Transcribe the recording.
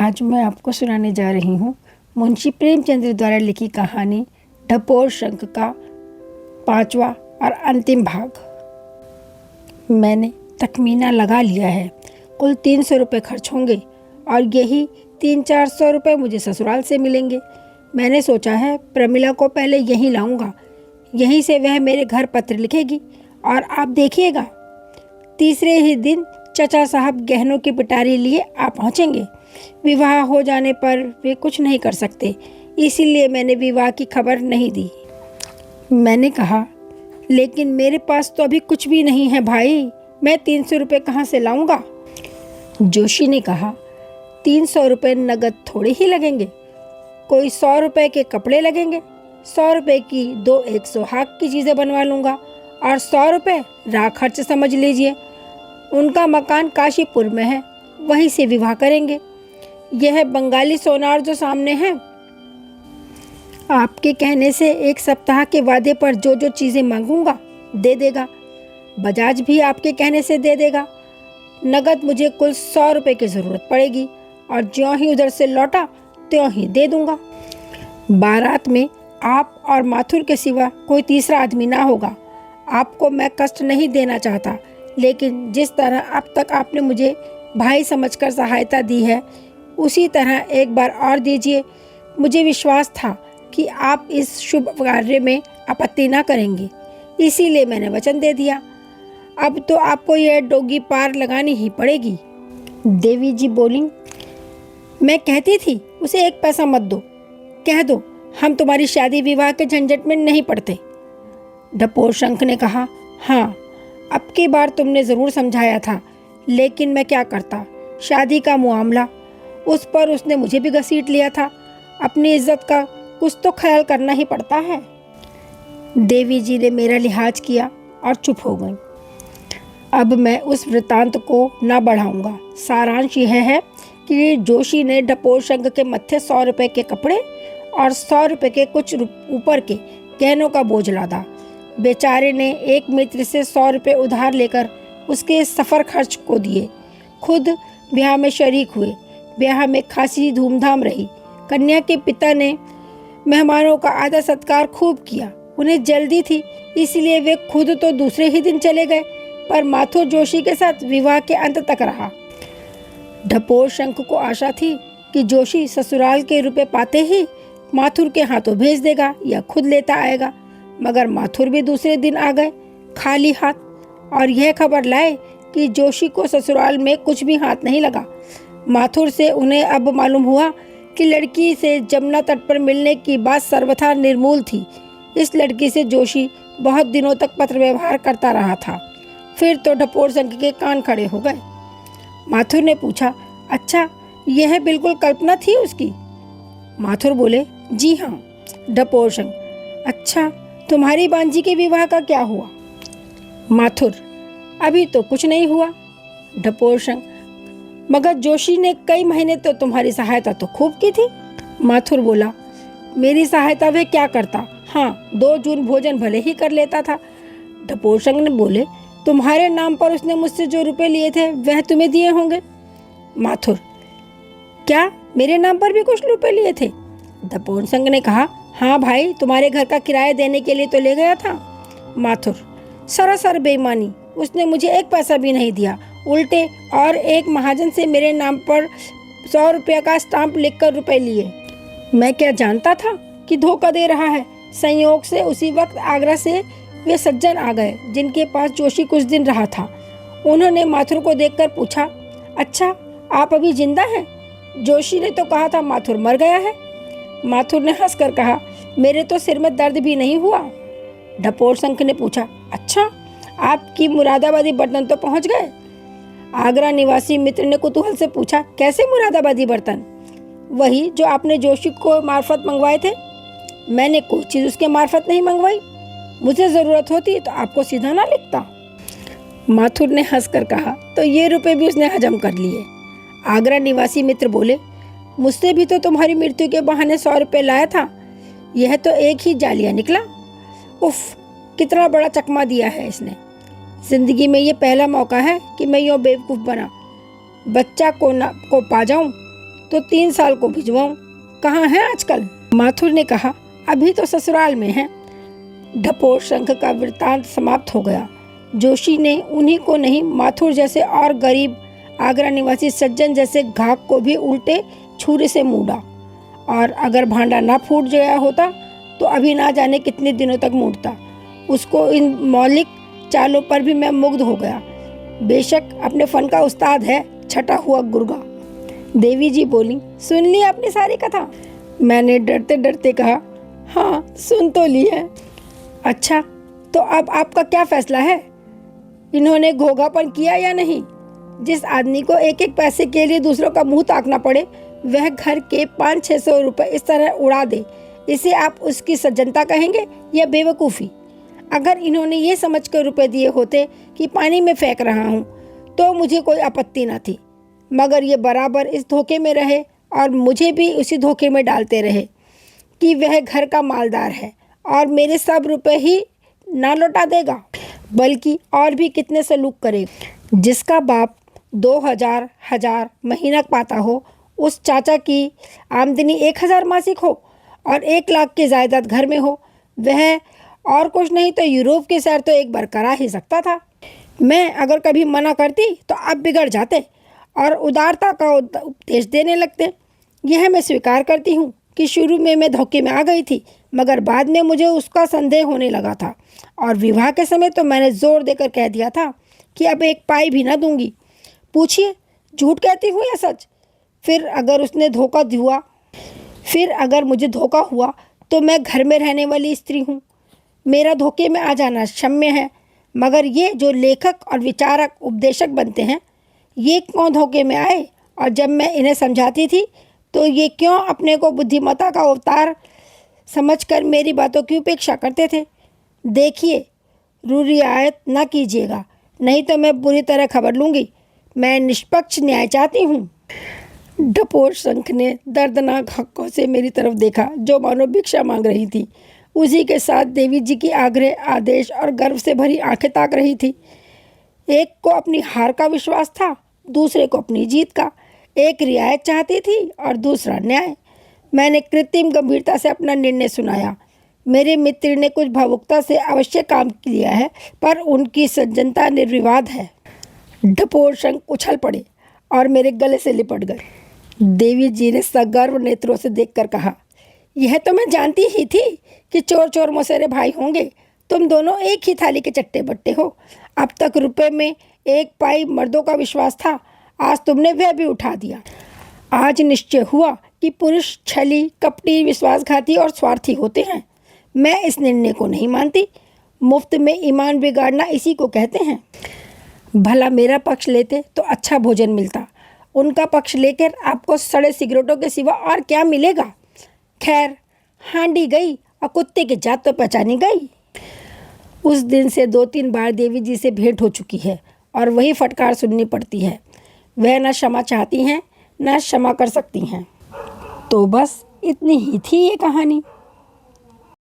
आज मैं आपको सुनाने जा रही हूँ मुंशी प्रेमचंद्र द्वारा लिखी कहानी ढपोर शंख का 5वां और अंतिम भाग। मैंने तखमीना लगा लिया है, कुल 300 रुपये खर्च होंगे और यही 300-400 रुपये मुझे ससुराल से मिलेंगे। मैंने सोचा है प्रमिला को पहले यहीं लाऊंगा, यहीं से वह मेरे घर पत्र लिखेगी और आप देखिएगा तीसरे ही दिन चचा साहब गहनों की पिटारी लिए आ पहुँचेंगे। विवाह हो जाने पर वे कुछ नहीं कर सकते, इसीलिए मैंने विवाह की खबर नहीं दी। मैंने कहा, लेकिन मेरे पास तो अभी कुछ भी नहीं है भाई, मैं 300 रुपये कहाँ से लाऊंगा? जोशी ने कहा, 300 रुपये नगद थोड़े ही लगेंगे, कोई 100 रुपये के कपड़े लगेंगे, 100 रुपये की 2-1 सुहाग की चीज़ें बनवा लूँगा और 100 रुपये राह खर्च समझ लीजिए। उनका मकान काशीपुर में है, वहीं से विवाह करेंगे। यह बंगाली सोनार जो सामने है, आपके कहने से 1 सप्ताह के वादे पर जो जो चीज़ें मांगूंगा दे देगा। बजाज भी आपके कहने से दे देगा। नगद मुझे कुल 100 रुपये की ज़रूरत पड़ेगी और ज्यों ही उधर से लौटा त्यों ही दे दूंगा। बारात में आप और माथुर के सिवा कोई तीसरा आदमी ना होगा। आपको मैं कष्ट नहीं देना चाहता, लेकिन जिस तरह अब तक आपने मुझे भाई समझकर सहायता दी है, उसी तरह एक बार और दीजिए। मुझे विश्वास था कि आप इस शुभ कार्य में आपत्ति ना करेंगे, इसीलिए मैंने वचन दे दिया। अब तो आपको यह डोगी पार लगानी ही पड़ेगी। देवी जी बोली, मैं कहती थी उसे 1 पैसा मत दो, कह दो हम तुम्हारी शादी विवाह के झंझट में नहीं पड़ते। ढपोर शंख ने कहा, हाँ, अब की बार तुमने ज़रूर समझाया था, लेकिन मैं क्या करता, शादी का मामला, उस पर उसने मुझे भी घसीट लिया था। अपनी इज्जत का कुछ तो ख्याल करना ही पड़ता है। देवी जी ने मेरा लिहाज किया और चुप हो गई। अब मैं उस वृत्तांत को ना बढ़ाऊंगा। सारांश यह है कि जोशी ने ढपोर शंख के मत्थे 100 रुपये के कपड़े और 100 रुपये के कुछ ऊपर के गहनों का बोझ लादा। बेचारे ने एक मित्र से 100 रुपये उधार लेकर उसके सफ़र खर्च को दिए। खुद ब्याह में शरीक हुए। ब्याह में खासी धूमधाम रही। कन्या के पिता ने मेहमानों का आदर सत्कार खूब किया। उन्हें जल्दी थी, इसलिए वे खुद तो दूसरे ही दिन चले गए, पर माथुर जोशी के साथ विवाह के अंत तक रहा। ढपोर शंख को आशा थी कि जोशी ससुराल के रुपए पाते ही माथुर के हाथों भेज देगा या खुद लेता आएगा, मगर माथुर भी दूसरे दिन आ गए खाली हाथ और यह खबर लाए कि जोशी को ससुराल में कुछ भी हाथ नहीं लगा। माथुर से उन्हें अब मालूम हुआ कि लड़की से जमुना तट पर मिलने की बात सर्वथा निर्मूल थी। इस लड़की से जोशी बहुत दिनों तक पत्र व्यवहार करता रहा था। फिर तो ढपोर शंख के कान खड़े हो गए। माथुर ने पूछा, अच्छा, यह बिल्कुल कल्पना थी उसकी? माथुर बोले, जी हाँ। ढपोर शंख, अच्छा, तुम्हारी बांजी के विवाह का क्या हुआ? माथुर, अभी तो कुछ नहीं हुआ। ढपोर शंख, मगर जोशी ने कई महीने तो तुम्हारी सहायता तो खूब की थी। माथुर बोला, मेरी सहायता वह क्या करता, हाँ, 2 जून भोजन भले ही कर लेता था। ढपोर शंख ने बोले, तुम्हारे नाम पर उसने मुझसे जो रुपए लिए थे वह तुम्हें दिए होंगे। माथुर, क्या मेरे नाम पर भी कुछ रुपए लिए थे? ढपोर शंख ने कहा, हाँ भाई, तुम्हारे घर का किराया देने के लिए तो ले गया था। माथुर, सरासर बेईमानी, उसने मुझे 1 पैसा भी नहीं दिया, उल्टे और एक महाजन से मेरे नाम पर 100 रुपये का स्टाम्प लिखकर रुपए लिए। मैं क्या जानता था कि धोखा दे रहा है। संयोग से उसी वक्त आगरा से वे सज्जन आ गए जिनके पास जोशी कुछ दिन रहा था। उन्होंने माथुर को देखकर पूछा, अच्छा, आप अभी जिंदा हैं? जोशी ने तो कहा था माथुर मर गया है। माथुर ने हंसकर कहा, मेरे तो सिर में दर्द भी नहीं हुआ। ढपोर शंख ने पूछा, अच्छा, आपकी मुरादाबादी बर्तन तो पहुंच गए? आगरा निवासी मित्र ने कुतूहल से पूछा, कैसे मुरादाबादी बर्तन? वही जो आपने जोशी को मार्फत मंगवाए थे। मैंने कोई चीज़ उसके मार्फत नहीं मंगवाई। मुझे ज़रूरत होती तो आपको सीधा ना लिखता। माथुर ने हंसकर कहा, तो ये रुपए भी उसने हजम कर लिए। आगरा निवासी मित्र बोले, मुझसे भी तो तुम्हारी मृत्यु के बहाने 100 रुपये लाया था, यह तो एक ही जालिया निकला। उफ, कितना बड़ा चकमा दिया है इसने। जिंदगी में ये पहला मौका है कि मैं यूँ बेवकूफ़ बना, बच्चा को पा जाऊँ। तो 3 साल को भिजवाऊं। कहाँ है आजकल? माथुर ने कहा, अभी तो ससुराल में है। ढपोर शंख का वृत्तांत समाप्त हो गया। जोशी ने उन्हीं को नहीं, माथुर जैसे और गरीब आगरा निवासी सज्जन जैसे घाक को भी उल्टे छुरे से मूड़ा, और अगर भांडा ना फूट गया होता तो अभी ना जाने कितने दिनों तक मूड़ता। उसको इन मौलिक चालों पर भी मैं मुग्ध हो गया। बेशक अपने फन का उस्ताद है, छटा हुआ गुर्गा। देवी जी बोली, सुन ली आपने सारी कथा? मैंने डरते डरते कहा, हाँ सुन तो ली है। अच्छा, तो अब आपका क्या फैसला है? इन्होंने घोघापन किया या नहीं? जिस आदमी को एक एक पैसे के लिए दूसरों का मुंह ताकना पड़े, वह घर के 500-600 रुपए इस तरह उड़ा दे, इसे आप उसकी सज्जनता कहेंगे या बेवकूफ़ी? अगर इन्होंने ये समझकर रुपए दिए होते कि पानी में फेंक रहा हूँ तो मुझे कोई आपत्ति न थी, मगर ये बराबर इस धोखे में रहे और मुझे भी उसी धोखे में डालते रहे कि वह घर का मालदार है और मेरे सब रुपए ही ना लौटा देगा, बल्कि और भी कितने सलूक करेगा। जिसका बाप 2000 महीना पाता हो, उस चाचा की आमदनी 1000 मासिक हो और 1 लाख की जायदाद घर में हो, वह और कुछ नहीं तो यूरोप के सैर तो एक बार करा ही सकता था। मैं अगर कभी मना करती तो आप बिगड़ जाते और उदारता का उपदेश देने लगते। यह मैं स्वीकार करती हूँ कि शुरू में मैं धोखे में आ गई थी, मगर बाद में मुझे उसका संदेह होने लगा था और विवाह के समय तो मैंने जोर देकर कह दिया था कि अब 1 पाई भी ना दूंगी। पूछिए, झूठ कहती हूँ या सच? फिर अगर मुझे धोखा हुआ तो मैं घर में रहने वाली स्त्री हूँ। मेरा धोखे में आ जाना क्षम्य है, मगर ये जो लेखक और विचारक उपदेशक बनते हैं, ये क्यों धोखे में आए? और जब मैं इन्हें समझाती थी तो ये क्यों अपने को बुद्धिमत्ता का अवतार समझकर मेरी बातों की उपेक्षा करते थे? देखिए, रुरियायत ना कीजिएगा, नहीं तो मैं बुरी तरह खबर लूँगी। मैं निष्पक्ष न्याय चाहती हूँ। ढपोर शंख ने दर्दनाक हक्कों से मेरी तरफ देखा, जो मानो भिक्षा मांग रही थी। उसी के साथ देवी जी की आग्रह, आदेश और गर्व से भरी आंखें ताक रही थी। एक को अपनी हार का विश्वास था, दूसरे को अपनी जीत का। एक रियायत चाहती थी और दूसरा न्याय। मैंने कृत्रिम गंभीरता से अपना निर्णय सुनाया। मेरे मित्र ने कुछ भावुकता से अवश्य काम किया है, पर उनकी सज्जनता निर्विवाद है। ढपोर शंख उछल पड़े और मेरे गले से लिपट गए। देवी जी ने सगर्व नेत्रों से देखकर कहा, यह तो मैं जानती ही थी कि चोर चोर मौसेरे भाई होंगे। तुम दोनों एक ही थाली के चट्टे बट्टे हो। अब तक रुपए में 1 पाई मर्दों का विश्वास था, आज तुमने वह भी उठा दिया। आज निश्चय हुआ कि पुरुष छली, कपटी, विश्वासघाती और स्वार्थी होते हैं। मैं इस निर्णय को नहीं मानती। मुफ्त में ईमान बिगाड़ना इसी को कहते हैं। भला मेरा पक्ष लेते तो अच्छा भोजन मिलता, उनका पक्ष लेकर आपको सड़े सिगरेटों के सिवा और क्या मिलेगा? खैर, हांडी गई और कुत्ते की जात तो पहचानी गई। उस दिन से 2-3 बार देवी जी से भेंट हो चुकी है और वही फटकार सुननी पड़ती है। वह न क्षमा चाहती हैं, न क्षमा कर सकती हैं। तो बस इतनी ही थी ये कहानी।